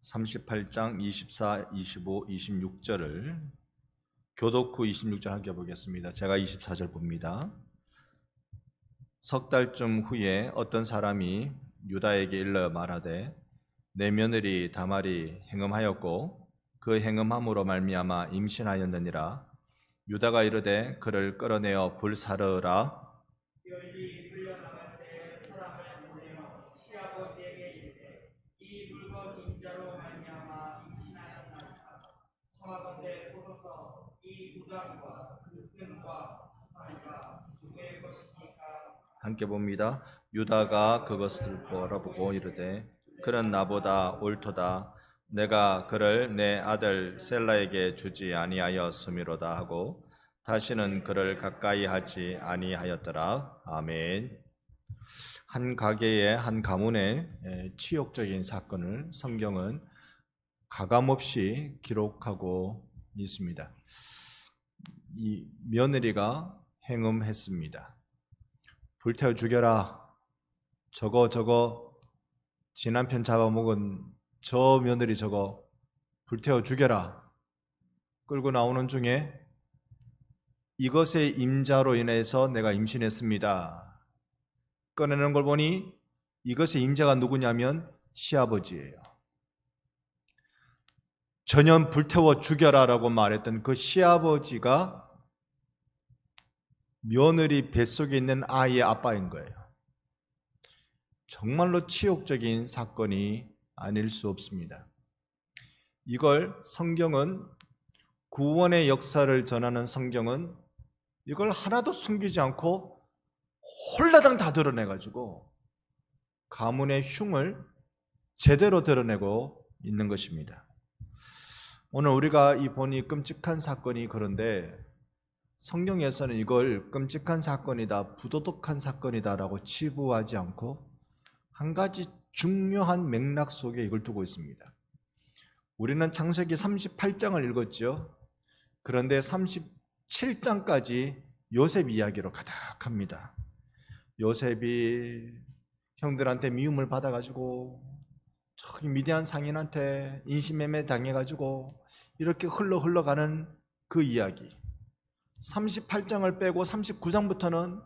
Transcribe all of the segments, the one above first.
38장 24, 25, 26절을 교독 후 26절 함께 보겠습니다. 제가 24절 봅니다. 석 달쯤 후에 어떤 사람이 유다에게 일러 말하되 내 며느리 다말이 행음하였고 그 행음함으로 말미암아 임신하였느니라. 유다가 이르되 그를 끌어내어 불사르라. 함께 봅니다. 유다가 그것을 바라보고 이르되 그는 나보다 옳도다. 내가 그를 내 아들 셀라에게 주지 아니하였음이로다 하고 다시는 그를 가까이 하지 아니하였더라. 아멘. 한 가게의 한 가문의 치욕적인 사건을 성경은 가감없이 기록하고 있습니다. 이 며느리가 행음했습니다. 불태워 죽여라. 저거 지 남편 잡아먹은 저 며느리 저거 불태워 죽여라. 끌고 나오는 중에 이것의 임자로 인해서 내가 임신했습니다. 꺼내는 걸 보니 이것의 임자가 누구냐면 시아버지예요. 전혀 불태워 죽여라라고 말했던 그 시아버지가 며느리 뱃속에 있는 아이의 아빠인 거예요. 정말로 치욕적인 사건이 아닐 수 없습니다. 이걸 성경은 구원의 역사를 전하는 성경은 이걸 하나도 숨기지 않고 홀라당 다 드러내가지고 가문의 흉을 제대로 드러내고 있는 것입니다. 오늘 우리가 보니 끔찍한 사건이 그런데 성경에서는 이걸 끔찍한 사건이다, 부도덕한 사건이다라고 치부하지 않고 한 가지 중요한 맥락 속에 이걸 두고 있습니다. 우리는 창세기 38장을 읽었죠. 그런데 37장까지 요셉 이야기로 가득합니다. 요셉이 형들한테 미움을 받아가지고 저기 미디안 상인한테 인신매매 당해가지고 이렇게 흘러가는 그 이야기. 38장을 빼고 39장부터는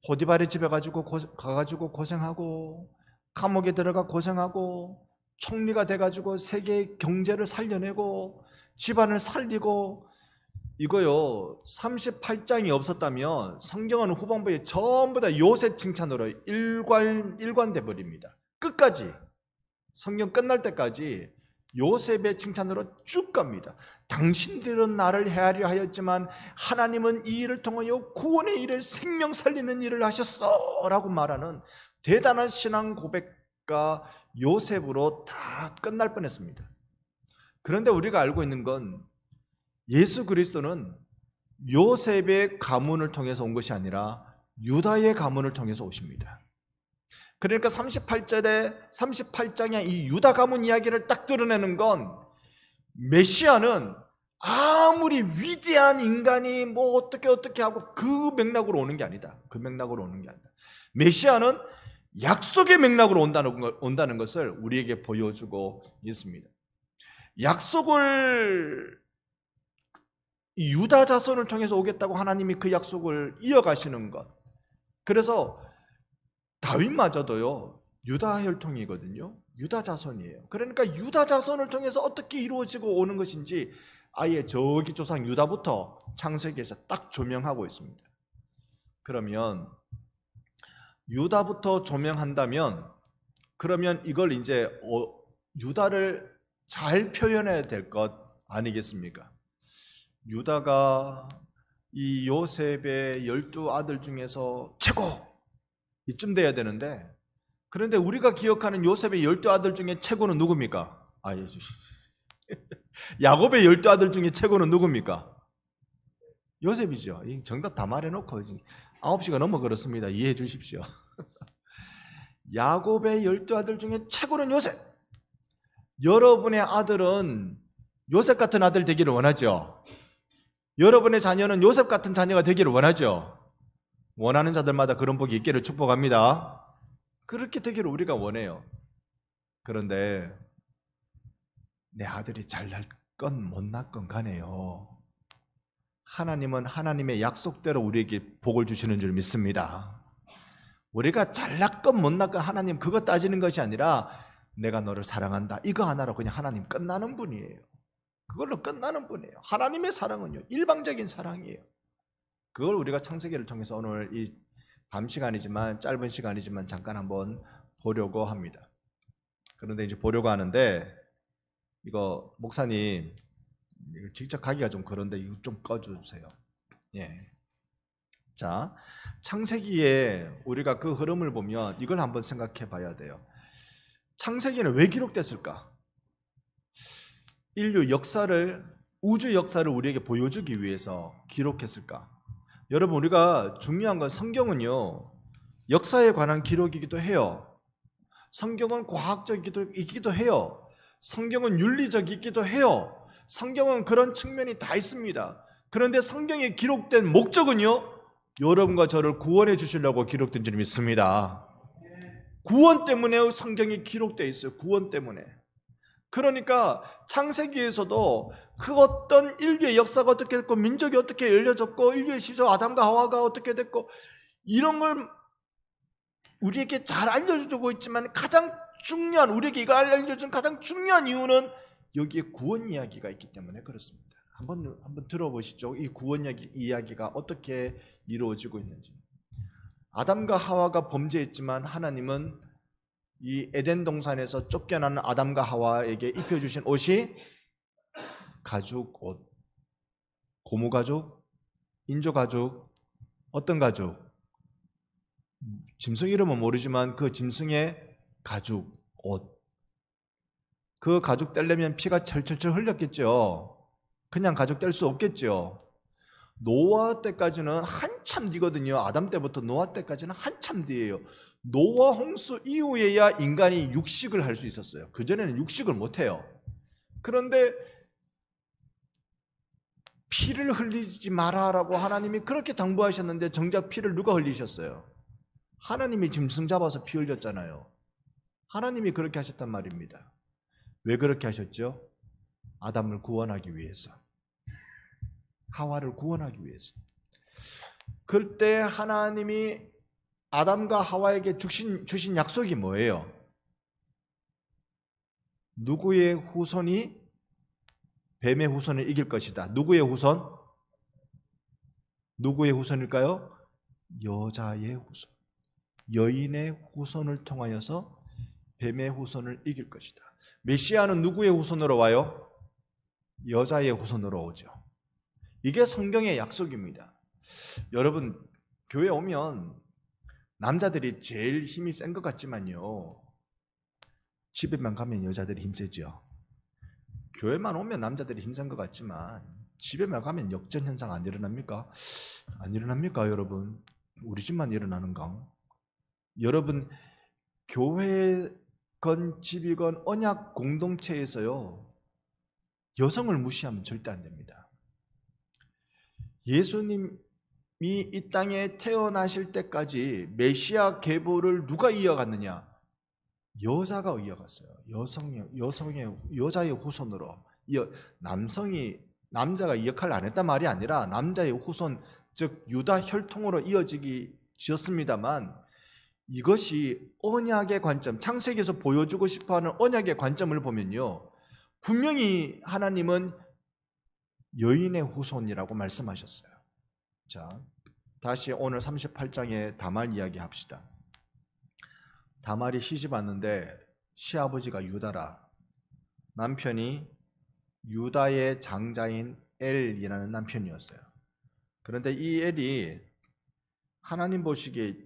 보디발의 집에 가가지고 고생하고 감옥에 들어가 고생하고 총리가 돼가지고 세계의 경제를 살려내고 집안을 살리고 이거요. 38장이 없었다면 성경은 후반부에 전부 다 요셉 칭찬으로 일관돼 버립니다. 끝까지 성경 끝날 때까지 요셉의 칭찬으로 쭉 갑니다. 당신들은 나를 헤아려 하였지만 하나님은 이 일을 통하여 구원의 일을 생명 살리는 일을 하셨어 라고 말하는 대단한 신앙 고백과 요셉으로 다 끝날 뻔했습니다. 그런데 우리가 알고 있는 건 예수 그리스도는 요셉의 가문을 통해서 온 것이 아니라 유다의 가문을 통해서 오십니다. 그러니까 38장의 이 유다 가문 이야기를 딱 드러내는 건 메시아는 아무리 위대한 인간이 뭐 어떻게 하고 그 맥락으로 오는 게 아니다. 그 맥락으로 오는 게 아니다. 메시아는 약속의 맥락으로 온다는 것을 우리에게 보여주고 있습니다. 약속을 유다 자손을 통해서 오겠다고 하나님이 그 약속을 이어가시는 것. 그래서 다윗마저도요 유다 혈통이거든요. 유다 자손이에요. 그러니까 유다 자손을 통해서 어떻게 이루어지고 오는 것인지 아예 저기 조상 유다부터 창세기에서 딱 조명하고 있습니다. 그러면 유다부터 조명한다면 그러면 이걸 이제 유다를 잘 표현해야 될 것 아니겠습니까? 유다가 이 요셉의 12아들 중에서 최고 이쯤 돼야 되는데 그런데 우리가 기억하는 요셉의 12아들 중에 최고는 누굽니까? 야곱의 12아들 중에 최고는 누굽니까? 요셉이죠. 정답 다 말해놓고 9시가 넘어 그렇습니다. 이해해 주십시오. 야곱의 12아들 중에 최고는 요셉. 여러분의 아들은 요셉 같은 아들 되기를 원하죠? 여러분의 자녀는 요셉 같은 자녀가 되기를 원하죠? 원하는 자들마다 그런 복이 있기를 축복합니다. 그렇게 되기를 우리가 원해요. 그런데 내 아들이 잘날 건 못 날 건 간에요. 하나님은 하나님의 약속대로 우리에게 복을 주시는 줄 믿습니다. 우리가 잘났건 못났건 하나님 그거 따지는 것이 아니라 내가 너를 사랑한다 이거 하나로 그냥 하나님 끝나는 분이에요. 그걸로 끝나는 분이에요. 하나님의 사랑은요 일방적인 사랑이에요. 그걸 우리가 창세기를 통해서 오늘 이 밤 시간이지만 짧은 시간이지만 잠깐 한번 보려고 합니다. 그런데 이제 보려고 하는데 이거 목사님 직접 가기가 좀 그런데 이거 좀 꺼주세요. 예. 자, 창세기에 우리가 그 흐름을 보면 이걸 한번 생각해 봐야 돼요. 창세기는 왜 기록됐을까? 인류 역사를, 우주 역사를 우리에게 보여주기 위해서 기록했을까? 여러분, 우리가 중요한 건 성경은요, 역사에 관한 기록이기도 해요. 성경은 과학적이기도 해요. 성경은 윤리적이기도 해요. 성경은 그런 측면이 다 있습니다. 그런데 성경에 기록된 목적은요, 여러분과 저를 구원해 주시려고 기록된 줄 믿습니다. 구원 때문에 성경이 기록되어 있어요. 구원 때문에. 그러니까 창세기에서도 그 어떤 인류의 역사가 어떻게 됐고 민족이 어떻게 열려졌고 인류의 시조 아담과 하와가 어떻게 됐고 이런 걸 우리에게 잘 알려주고 있지만 가장 중요한, 우리에게 이걸 알려준 가장 중요한 이유는 여기에 구원 이야기가 있기 때문에 그렇습니다. 한번 들어보시죠. 이 구원 이야기가 어떻게 이루어지고 있는지. 아담과 하와가 범죄했지만 하나님은 이 에덴 동산에서 쫓겨나는 아담과 하와에게 입혀주신 옷이 가죽 옷, 고무 가죽, 인조 가죽, 어떤 가죽? 짐승 이름은 모르지만 그 짐승의 가죽 옷. 그 가죽 떼려면 피가 철철철 흘렸겠죠. 그냥 가죽 뗄 수 없겠죠. 노아 때까지는 한참 뒤거든요. 아담 때부터 노아 때까지는 한참 뒤예요. 노아 홍수 이후에야 인간이 육식을 할 수 있었어요. 그전에는 육식을 못해요. 그런데 피를 흘리지 마라라고 하나님이 그렇게 당부하셨는데 정작 피를 누가 흘리셨어요? 하나님이 짐승 잡아서 피 흘렸잖아요. 하나님이 그렇게 하셨단 말입니다. 왜 그렇게 하셨죠? 아담을 구원하기 위해서, 하와를 구원하기 위해서. 그때 하나님이 아담과 하와에게 주신 약속이 뭐예요? 누구의 후손이 뱀의 후손을 이길 것이다. 누구의 후손? 누구의 후손일까요? 여자의 후손. 여인의 후손을 통하여서 뱀의 후손을 이길 것이다. 메시아는 누구의 후손으로 와요? 여자의 후손으로 오죠. 이게 성경의 약속입니다. 여러분, 교회 오면 남자들이 제일 힘이 센 것 같지만요, 집에만 가면 여자들이 힘세죠. 교회만 오면 남자들이 힘센 것 같지만 집에만 가면 역전 현상 안 일어납니까? 안 일어납니까, 여러분? 우리 집만 일어나는가? 여러분, 교회건 집이건 언약 공동체에서요, 여성을 무시하면 절대 안 됩니다. 예수님이 이 땅에 태어나실 때까지 메시아 계보를 누가 이어갔느냐? 여자가 이어갔어요. 여자의 후손으로. 남자가 이 역할을 안 했단 말이 아니라 남자의 후손, 즉 유다 혈통으로 이어지었습니다만 이것이 언약의 관점, 창세기에서 보여주고 싶어하는 언약의 관점을 보면요, 분명히 하나님은 여인의 후손이라고 말씀하셨어요. 자, 다시 오늘 38장의 다말 이야기 합시다. 다말이 시집 왔는데 시아버지가 유다라. 남편이 유다의 장자인 엘이라는 남편이었어요. 그런데 이 엘이 하나님 보시기에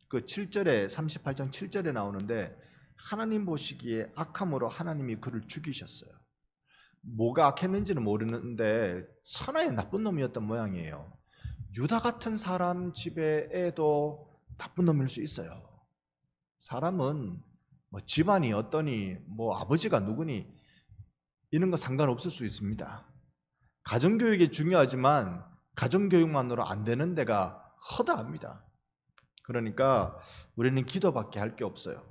그 7절에 38장 7절에 나오는데 하나님 보시기에 악함으로 하나님이 그를 죽이셨어요. 뭐가 악했는지는 모르는데 천하의 나쁜 놈이었던 모양이에요. 유다 같은 사람 집에 애도 나쁜 놈일 수 있어요. 사람은 뭐 집안이 어떠니, 뭐 아버지가 누구니 이런 거 상관없을 수 있습니다. 가정교육이 중요하지만 가정교육만으로 안 되는 데가 허다합니다. 그러니까 우리는 기도밖에 할 게 없어요.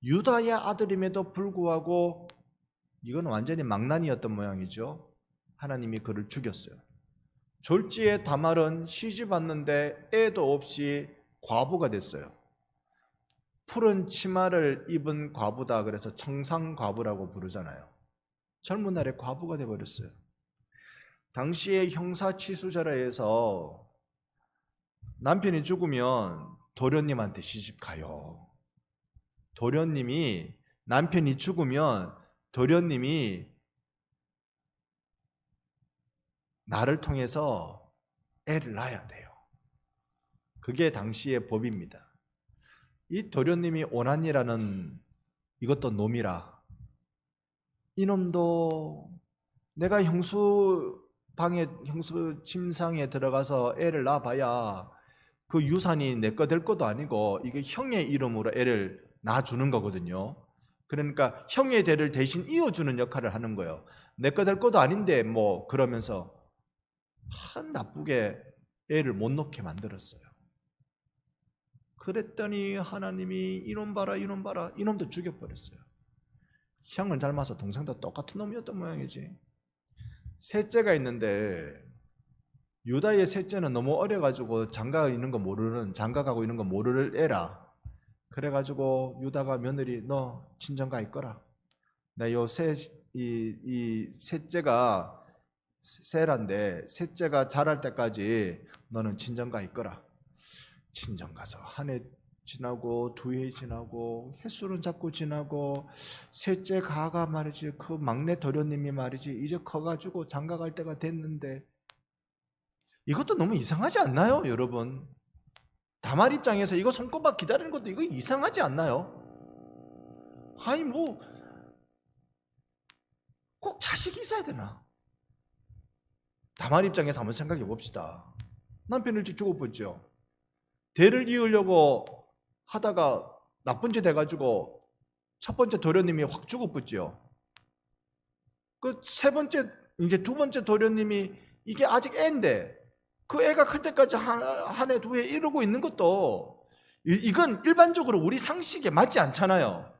유다의 아들임에도 불구하고 이건 완전히 망난이었던 모양이죠. 하나님이 그를 죽였어요. 졸지에 다말은 시집 왔는데 애도 없이 과부가 됐어요. 푸른 치마를 입은 과부다 그래서 청상과부라고 부르잖아요. 젊은 날에 과부가 돼버렸어요. 당시에 형사치수제라에서 남편이 죽으면 도련님한테 시집 가요. 도련님이 남편이 죽으면 도련님이 나를 통해서 애를 낳아야 돼요. 그게 당시의 법입니다. 이 도련님이 오난이라는 이것도 놈이라 이놈도 내가 형수 침상에 들어가서 애를 낳아봐야 그 유산이 내 거 될 것도 아니고 이게 형의 이름으로 애를 낳아주는 거거든요. 그러니까 형의 대를 대신 이어주는 역할을 하는 거예요. 내 거 될 것도 아닌데 뭐 그러면서 나쁘게 애를 못 놓게 만들었어요. 그랬더니 하나님이 이놈 봐라 이놈도 죽여버렸어요. 형을 닮아서 동생도 똑같은 놈이었던 모양이지. 셋째가 있는데 유다의 셋째는 너무 어려가지고 장가가고 있는 거 모를 애라. 그래가지고 유다가 며느리 너 친정가 있거라. 나 이 셋째가 세란데 셋째가 자랄 때까지 너는 친정가 있거라. 친정 가서 한 해 지나고 두 해 지나고 햇술은 자꾸 지나고 셋째 가가 말이지 그 막내 도련님이 말이지 이제 커가지고 장가 갈 때가 됐는데 이것도 너무 이상하지 않나요, 여러분? 다말 입장에서 이거 손꼽아 기다리는 것도 이거 이상하지 않나요? 아니 뭐 꼭 자식이 있어야 되나? 다말 입장에서 한번 생각해 봅시다. 남편 일찍 죽어버렸죠. 대를 이으려고 하다가 나쁜 짓 해가지고 첫 번째 도련님이 확 죽어버렸죠. 그 세 번째 이제 두 번째 도련님이 이게 아직 애인데 그 애가 클 때까지 한 해 두 해 이러고 있는 것도 이건 일반적으로 우리 상식에 맞지 않잖아요.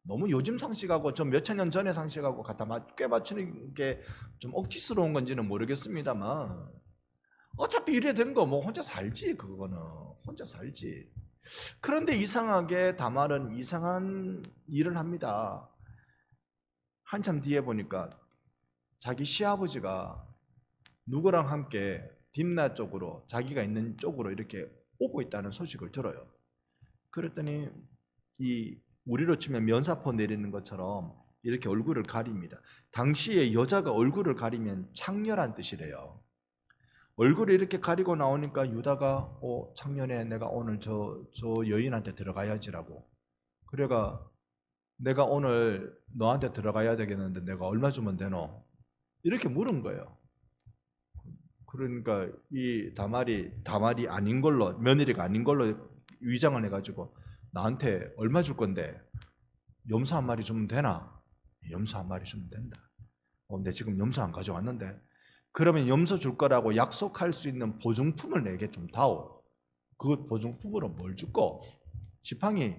너무 요즘 상식하고 좀 몇천 년 전의 상식하고 갖다 꽤 맞추는 게 좀 억지스러운 건지는 모르겠습니다만 어차피 이래 된 거 뭐 혼자 살지. 그거는 혼자 살지. 그런데 이상하게 다말은 이상한 일을 합니다. 한참 뒤에 보니까 자기 시아버지가 누구랑 함께 딥나 쪽으로 자기가 있는 쪽으로 이렇게 오고 있다는 소식을 들어요. 그랬더니 이 우리로 치면 면사포 내리는 것처럼 이렇게 얼굴을 가립니다. 당시에 여자가 얼굴을 가리면 창녀란 뜻이래요. 얼굴을 이렇게 가리고 나오니까 유다가 창년에 내가 오늘 저 여인한테 들어가야지라고. 그래가 내가 오늘 너한테 들어가야 되겠는데 내가 얼마 주면 되노? 이렇게 물은 거예요. 그러니까 이 다말이 아닌 걸로, 며느리가 아닌 걸로 위장을 해가지고 나한테 얼마 줄 건데 염소 한 마리 주면 되나? 염소 한 마리 주면 된다. 근데 지금 염소 안 가져왔는데 그러면 염소 줄 거라고 약속할 수 있는 보증품을 내게 좀 다오. 그 보증품으로 뭘 줄거? 지팡이,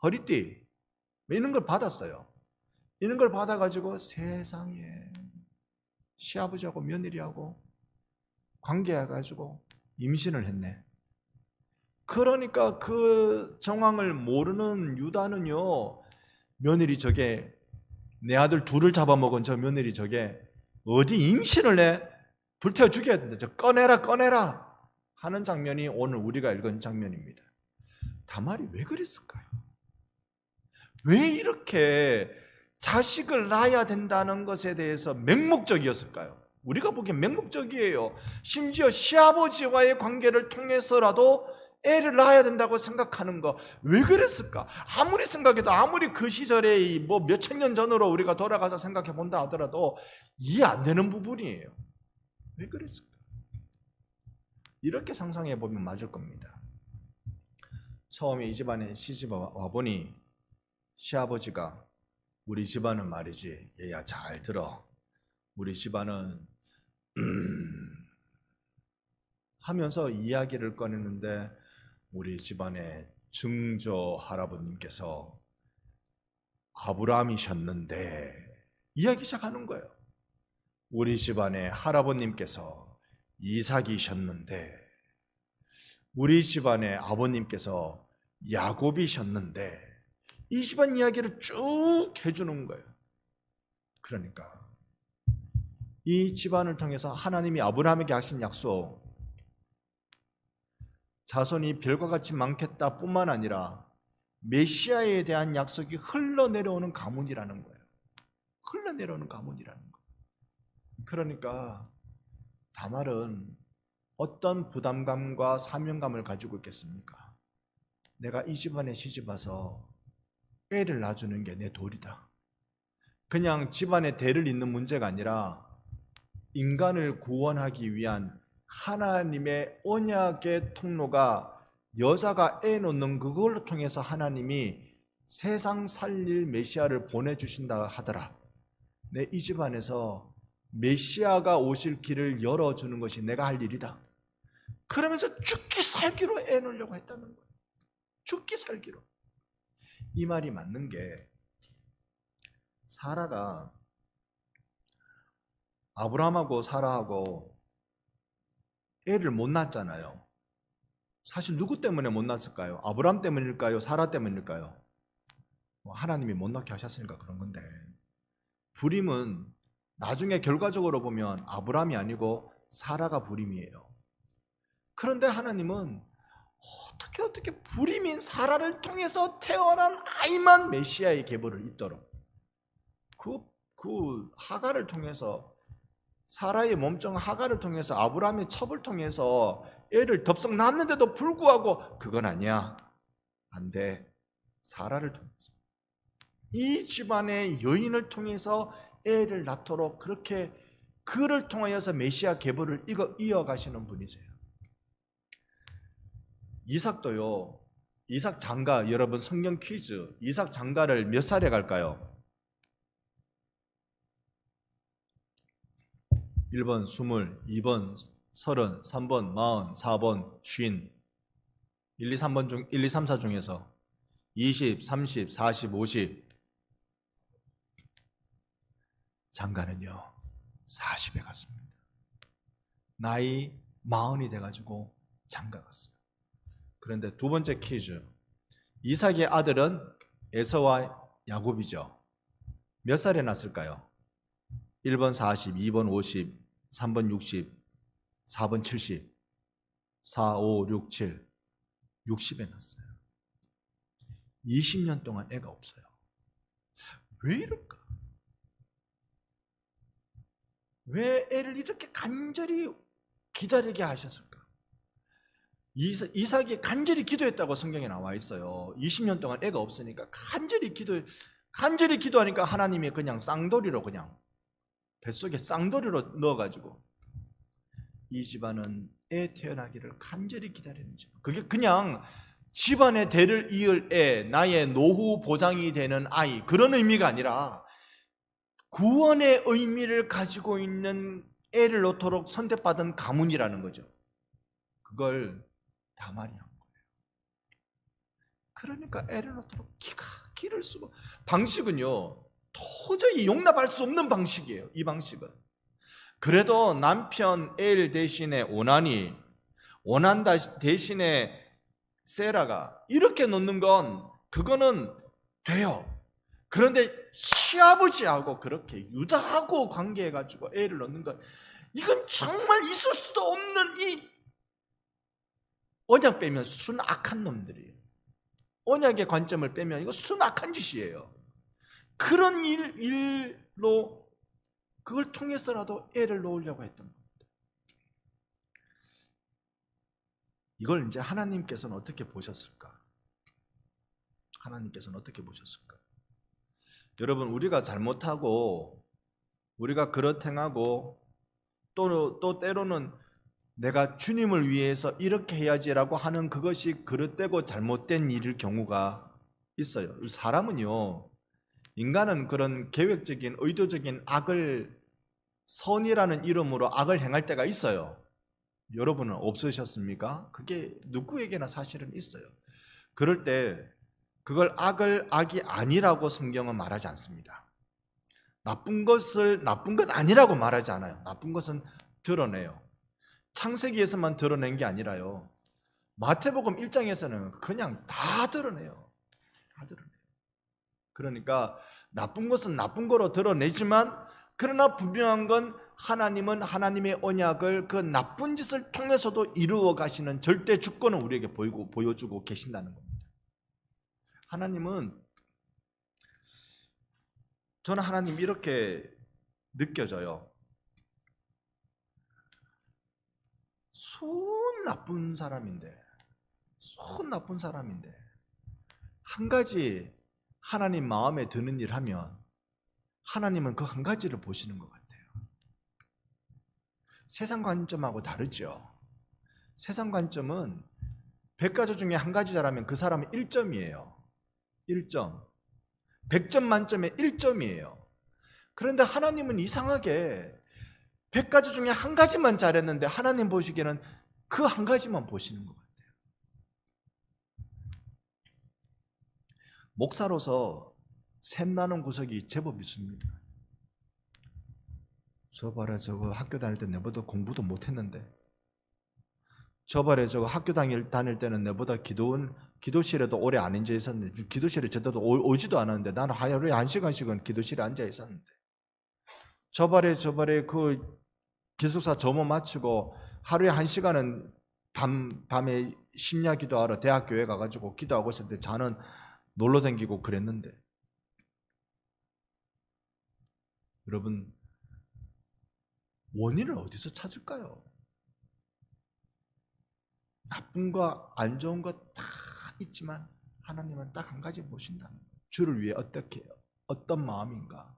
허리띠 이런 걸 받았어요. 이런 걸 받아가지고 세상에 시아버지하고 며느리하고 관계해가지고 임신을 했네. 그러니까 그 정황을 모르는 유다는요, 며느리 저게 내 아들 둘을 잡아먹은 저 며느리 저게 어디 임신을 해? 불태워 죽여야 된다. 저 꺼내라 하는 장면이 오늘 우리가 읽은 장면입니다. 다말이 왜 그랬을까요? 왜 이렇게 자식을 낳아야 된다는 것에 대해서 맹목적이었을까요? 우리가 보기엔 맹목적이에요. 심지어 시아버지와의 관계를 통해서라도 애를 낳아야 된다고 생각하는 거 왜 그랬을까? 아무리 생각해도 아무리 그 시절에 뭐 몇천 년 전으로 우리가 돌아가서 생각해 본다 하더라도 이해 안 되는 부분이에요. 왜 그랬을까? 이렇게 상상해 보면 맞을 겁니다. 처음에 이 집안에 시집 와보니 시아버지가 우리 집안은 말이지, 얘야 잘 들어. 우리 집안은 하면서 이야기를 꺼내는데 우리 집안의 증조 할아버님께서 아브라함이셨는데 이야기 시작하는 거예요. 우리 집안의 할아버님께서 이삭이셨는데 우리 집안의 아버님께서 야곱이셨는데 이 집안 이야기를 쭉 해주는 거예요. 그러니까 이 집안을 통해서 하나님이 아브라함에게 하신 약속, 자손이 별과 같이 많겠다 뿐만 아니라 메시아에 대한 약속이 흘러내려오는 가문이라는 거예요. 흘러내려오는 가문이라는 거예요. 그러니까 다말은 어떤 부담감과 사명감을 가지고 있겠습니까? 내가 이 집안에 시집와서 애를 낳아주는 게 내 도리다. 그냥 집안에 대를 잇는 문제가 아니라 인간을 구원하기 위한 하나님의 언약의 통로가 여자가 애 놓는 그걸 통해서 하나님이 세상 살릴 메시아를 보내주신다 하더라. 내 이 집안에서 메시아가 오실 길을 열어주는 것이 내가 할 일이다. 그러면서 죽기 살기로 애 놓으려고 했다는 거예요. 죽기 살기로. 이 말이 맞는 게 사라가 아브라함하고 사라하고 애를 못 낳았잖아요. 사실 누구 때문에 못 낳았을까요? 아브라함 때문일까요? 사라 때문일까요? 하나님이 못 낳게 하셨으니까 그런 건데, 불임은 나중에 결과적으로 보면 아브라함이 아니고 사라가 불임이에요. 그런데 하나님은 어떻게 불임인 사라를 통해서 태어난 아이만 메시아의 계보를 잇도록 그 하갈을 통해서, 사라의 몸종 하갈을 통해서, 아브라함의 첩을 통해서 애를 덥석 낳았는데도 불구하고 그건 아니야, 안 돼, 사라를 통해서, 이 집안의 여인을 통해서 애를 낳도록 그렇게 그를 통하여서 메시아 계보를 이어가시는 분이세요. 이삭도요, 이삭 장가, 여러분 성경 퀴즈, 이삭 장가를 몇 살에 갈까요? 1번 20, 2번 30, 3번 40, 4번 50, 1, 2, 3번 중 1, 2, 3, 4 중에서 20, 30, 40, 50. 장가는요 40에 갔습니다. 나이 40이 돼가지고 장가 갔어요. 그런데 두 번째 퀴즈, 이삭의 아들은 에서와 야곱이죠. 몇 살에 났을까요? 1번 40, 2번 50, 3번 60, 4번 70, 4, 5, 6, 7, 60에 났어요. 20년 동안 애가 없어요. 왜 이럴까? 왜 애를 이렇게 간절히 기다리게 하셨을까? 이삭이 간절히 기도했다고 성경에 나와 있어요. 20년 동안 애가 없으니까 간절히 기도하니까 하나님이 그냥 쌍돌이로, 그냥 뱃속에 쌍돌이로 넣어가지고 이 집안은 애 태어나기를 간절히 기다리는 집안. 그게 그냥 집안의 대를 이을 애, 나의 노후 보장이 되는 아이, 그런 의미가 아니라 구원의 의미를 가지고 있는 애를 낳도록 선택받은 가문이라는 거죠. 그걸 다말이 한 거예요. 그러니까 애를 낳도록 기를 쓰고, 방식은요 도저히 용납할 수 없는 방식이에요. 이 방식은. 그래도 남편 엘 대신에 오난이, 오난 대신에 세라가 이렇게 놓는 건 그거는 돼요. 그런데 시아버지하고 그렇게 유다하고 관계해가지고 애를 낳는 건, 이건 정말 있을 수도 없는, 이 언약 빼면 순악한 놈들이에요. 언약의 관점을 빼면 이거 순악한 짓이에요. 그런 일로 그걸 통해서라도 애를 놓으려고 했던 겁니다. 이걸 이제 하나님께서는 어떻게 보셨을까? 하나님께서는 어떻게 보셨을까? 여러분, 우리가 잘못하고 우리가 그렇 행하고 또 때로는 내가 주님을 위해서 이렇게 해야지라고 하는 그것이 그릇되고 잘못된 일일 경우가 있어요. 사람은요, 인간은 그런 계획적인 의도적인 악을, 선이라는 이름으로 악을 행할 때가 있어요. 여러분은 없으셨습니까? 그게 누구에게나 사실은 있어요. 그럴 때 그걸 악을 악이 아니라고 성경은 말하지 않습니다. 나쁜 것을 나쁜 것 아니라고 말하지 않아요. 나쁜 것은 드러내요. 창세기에서만 드러낸 게 아니라요. 마태복음 1장에서는 그냥 다 드러내요. 다 드러내요. 그러니까 나쁜 것은 나쁜 거로 드러내지만, 그러나 분명한 건 하나님은 하나님의 언약을 그 나쁜 짓을 통해서도 이루어 가시는 절대 주권을 우리에게 보여주고 계신다는 겁니다. 하나님은, 저는 하나님 이렇게 느껴져요. 손 나쁜 사람인데 한 가지 하나님 마음에 드는 일 하면 하나님은 그 한 가지를 보시는 것 같아요. 세상 관점하고 다르죠. 세상 관점은 100가지 중에 한 가지 잘하면 그 사람은 1점이에요. 1점. 100점 만점에 1점이에요. 그런데 하나님은 이상하게 100가지 중에 한 가지만 잘했는데 하나님 보시기에는 그 한 가지만 보시는 것 같아요. 목사로서 샘나는 구석이 제법 있습니다. 저 봐라, 저거 학교 다닐 때 내보다 공부도 못했는데, 저 봐라, 저거 학교 다닐 때는 내보다 기도실에도 오래 안 앉아 있었는데, 기도실에 제대로 오지도 않았는데 나는 하루에 1시간씩은 기도실에 앉아 있었는데, 저 봐라, 그 기숙사 점호 마치고 하루에 1시간은 밤에 심야 기도하러 대학교에 가가지고 기도하고 있을 때 자는 놀러 다니고 그랬는데, 여러분, 원인을 어디서 찾을까요? 나쁜 거 안 좋은 거 다 있지만 하나님은 딱 한 가지 보신다는 거예요. 주를 위해 어떻게 해요? 어떤 마음인가?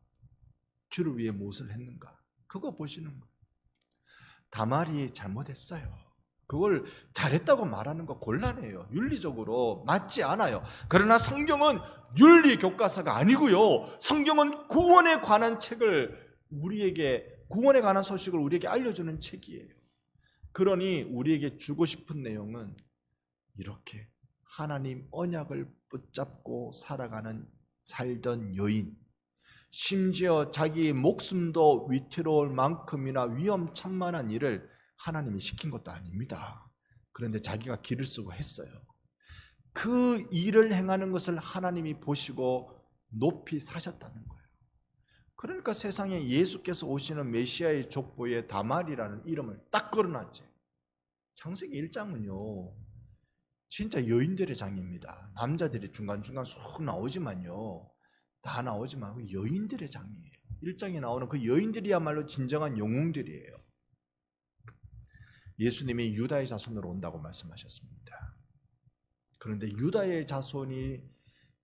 주를 위해 무엇을 했는가? 그거 보시는 거예요. 다말이 잘못했어요. 그걸 잘했다고 말하는 거 곤란해요. 윤리적으로 맞지 않아요. 그러나 성경은 윤리 교과서가 아니고요, 성경은 구원에 관한 책을 구원에 관한 소식을 우리에게 알려주는 책이에요. 그러니 우리에게 주고 싶은 내용은 이렇게 하나님 언약을 붙잡고 살던 여인, 심지어 자기 목숨도 위태로울 만큼이나 위험천만한 일을 하나님이 시킨 것도 아닙니다. 그런데 자기가 길을 쓰고 했어요. 그 일을 행하는 것을 하나님이 보시고 높이 사셨다는 거예요. 그러니까 세상에 예수께서 오시는 메시아의 족보에 다말이라는 이름을 딱 걸어놨지. 창세기 1장은요 진짜 여인들의 장입니다. 남자들이 중간중간 쑥 나오지만요, 다 나오지 말고 여인들의 장이에요. 1장에 나오는 그 여인들이야말로 진정한 영웅들이에요. 예수님이 유다의 자손으로 온다고 말씀하셨습니다. 그런데 유다의 자손이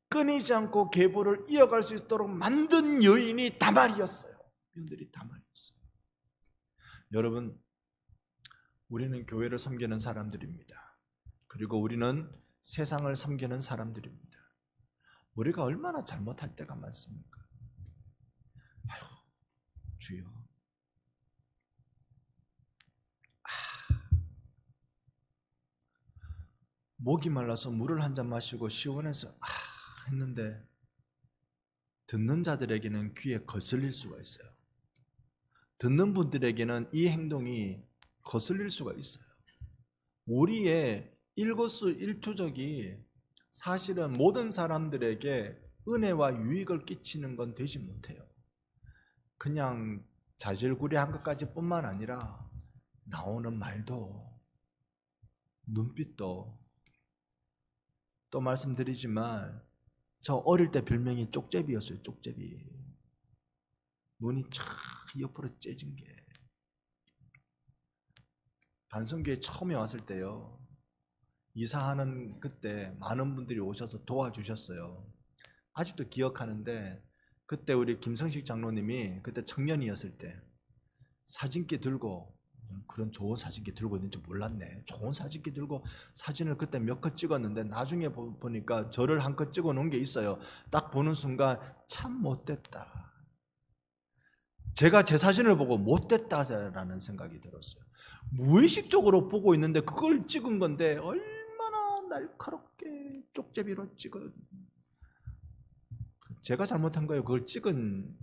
끊이지 않고 계보를 이어갈 수 있도록 만든 여인이 다말이었어요. 여인들이 다말이었어요. 여러분, 우리는 교회를 섬기는 사람들입니다. 그리고 우리는 세상을 섬기는 사람들입니다. 우리가 얼마나 잘못할 때가 많습니까? 아유, 주여, 목이 말라서 물을 한 잔 마시고 시원해서 했는데, 듣는 자들에게는 귀에 거슬릴 수가 있어요. 듣는 분들에게는 이 행동이 거슬릴 수가 있어요. 우리의 일거수일투족이 사실은 모든 사람들에게 은혜와 유익을 끼치는 건 되지 못해요. 그냥 자질구레한 것까지 뿐만 아니라 나오는 말도, 눈빛도. 또 말씀드리지만 저 어릴 때 별명이 쪽제비였어요. 쪽제비. 눈이 쫙 옆으로 째진 게. 반성교회 처음에 왔을 때요, 이사하는 그때 많은 분들이 오셔서 도와주셨어요. 아직도 기억하는데, 그때 우리 김성식 장로님이 그때 청년이었을 때 사진기 들고, 그런 좋은 사진기 들고 있는지 몰랐네. 좋은 사진기 들고 사진을 그때 몇 컷 찍었는데 나중에 보니까 저를 한 컷 찍어 놓은 게 있어요. 딱 보는 순간 참 못됐다. 제가 제 사진을 보고 못됐다라는 생각이 들었어요. 무의식적으로 보고 있는데 그걸 찍은 건데 얼마나 날카롭게 쪽제비로 제가 잘못한 거예요. 그걸 찍은.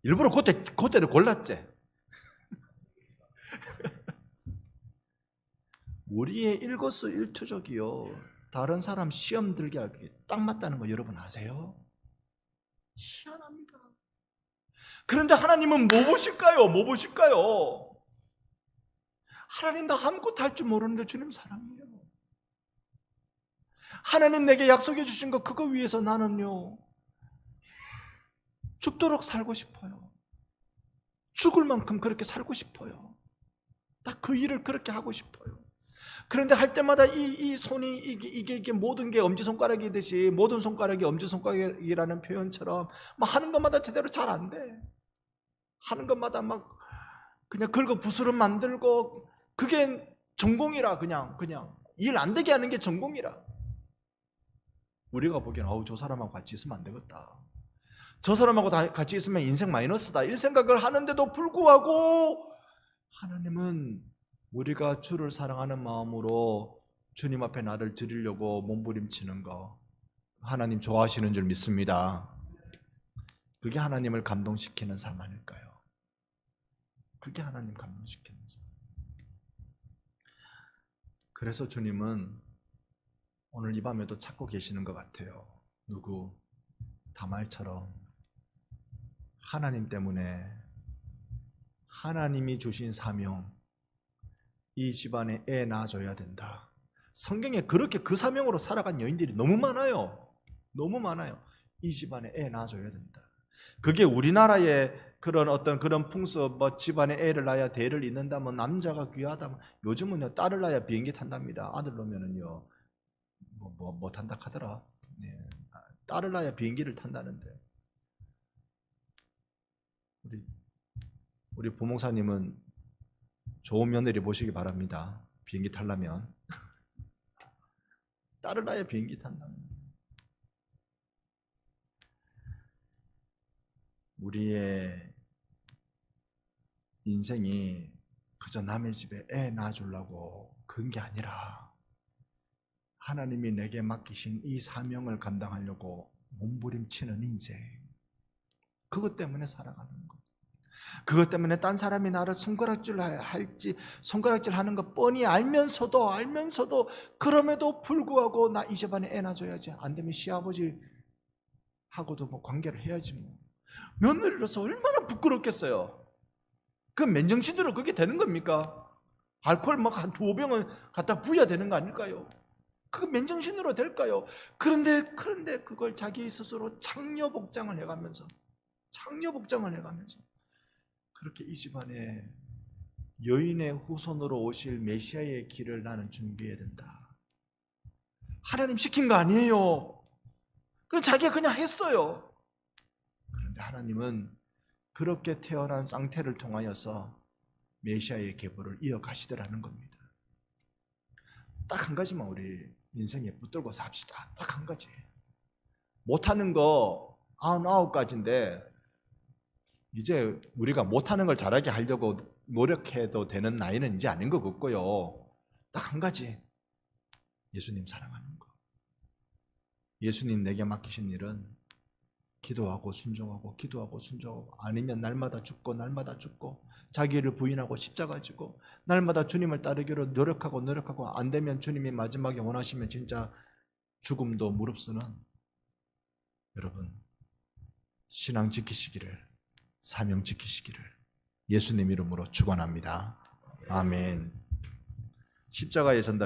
일부러 그때를 골랐지. 우리의 일거수일투족이요, 다른 사람 시험 들게 하기 딱 맞다는 거 여러분 아세요? 희한합니다. 그런데 하나님은 뭐 보실까요? 뭐 보실까요? 하나님 나 아무것도 할 줄 모르는데 주님 사랑해요. 하나님 내게 약속해 주신 거 그거 위해서 나는요 죽도록 살고 싶어요. 죽을 만큼 그렇게 살고 싶어요. 딱 그 일을 그렇게 하고 싶어요. 그런데 할 때마다 이 손이 이게 모든 게 엄지손가락이듯이, 모든 손가락이 엄지손가락이라는 표현처럼 막 하는 것마다 제대로 잘 안 돼. 하는 것마다 막 그냥 긁어 부스럼 만들고, 그게 전공이라. 그냥 일 안 되게 하는 게 전공이라. 우리가 보기엔 저 사람하고 같이 있으면 안 되겠다, 저 사람하고 같이 있으면 인생 마이너스다, 이 생각을 하는데도 불구하고 하나님은 우리가 주를 사랑하는 마음으로 주님 앞에 나를 드리려고 몸부림치는 거 하나님 좋아하시는 줄 믿습니다. 그게 하나님을 감동시키는 삶 아닐까요? 그게 하나님 감동시키는 삶. 그래서 주님은 오늘 이 밤에도 찾고 계시는 것 같아요. 누구? 다말처럼 하나님 때문에, 하나님이 주신 사명, 이 집안에 애 낳아줘야 된다. 성경에 그렇게 그 사명으로 살아간 여인들이 너무 많아요. 너무 많아요. 이 집안에 애 낳아줘야 된다. 그게 우리나라의 그런 풍습, 집안에 애를 낳아야 대를 잇는다, 남자가 귀하다. 요즘은요 딸을 낳아야 비행기 탄답니다. 아들 놓으면은요 뭐 탄다 하더라. 딸을 낳아야 비행기를 탄다는데, 우리 부목사님은 좋은 며느리 보시기 바랍니다. 비행기 타려면 딸을 낳아야 비행기 탄답니다. 우리의 인생이 그저 남의 집에 애 낳아주려고 그런 게 아니라 하나님이 내게 맡기신 이 사명을 감당하려고 몸부림치는 인생, 그것 때문에 살아가는 것. 그것 때문에 딴 사람이 나를 손가락질 하는 거 뻔히 알면서도 그럼에도 불구하고 나 이 집안에 애 낳아줘야지, 안 되면 시아버지하고도 관계를 해야지. 며느리로서 얼마나 부끄럽겠어요. 그 맨정신으로 그게 되는 겁니까? 알코올 한 2병은 갖다 부어야 되는 거 아닐까요? 그거 맨정신으로 될까요? 그런데 그걸 자기 스스로 창녀복장을 해가면서 그렇게 이 집안에 여인의 후손으로 오실 메시아의 길을 나는 준비해야 된다. 하나님 시킨 거 아니에요. 그건 자기가 그냥 했어요. 그런데 하나님은 그렇게 태어난 쌍태를 통하여서 메시아의 계보를 이어가시더라는 겁니다. 딱 한 가지만 우리 인생에 붙들고 삽시다. 딱 한 가지. 못하는 거 99가지인데 이제 우리가 못하는 걸 잘하게 하려고 노력해도 되는 나이는 이제 아닌 것 같고요. 딱 한 가지. 예수님 사랑하는 거. 예수님 내게 맡기신 일은 기도하고 순종하고 아니면 날마다 죽고 자기를 부인하고 십자가 지고 날마다 주님을 따르기로 노력하고 안 되면 주님이 마지막에 원하시면 진짜 죽음도 무릅쓰는 여러분, 신앙 지키시기를, 사명 지키시기를 예수님 이름으로 축원합니다. 아멘. 십자가의 전달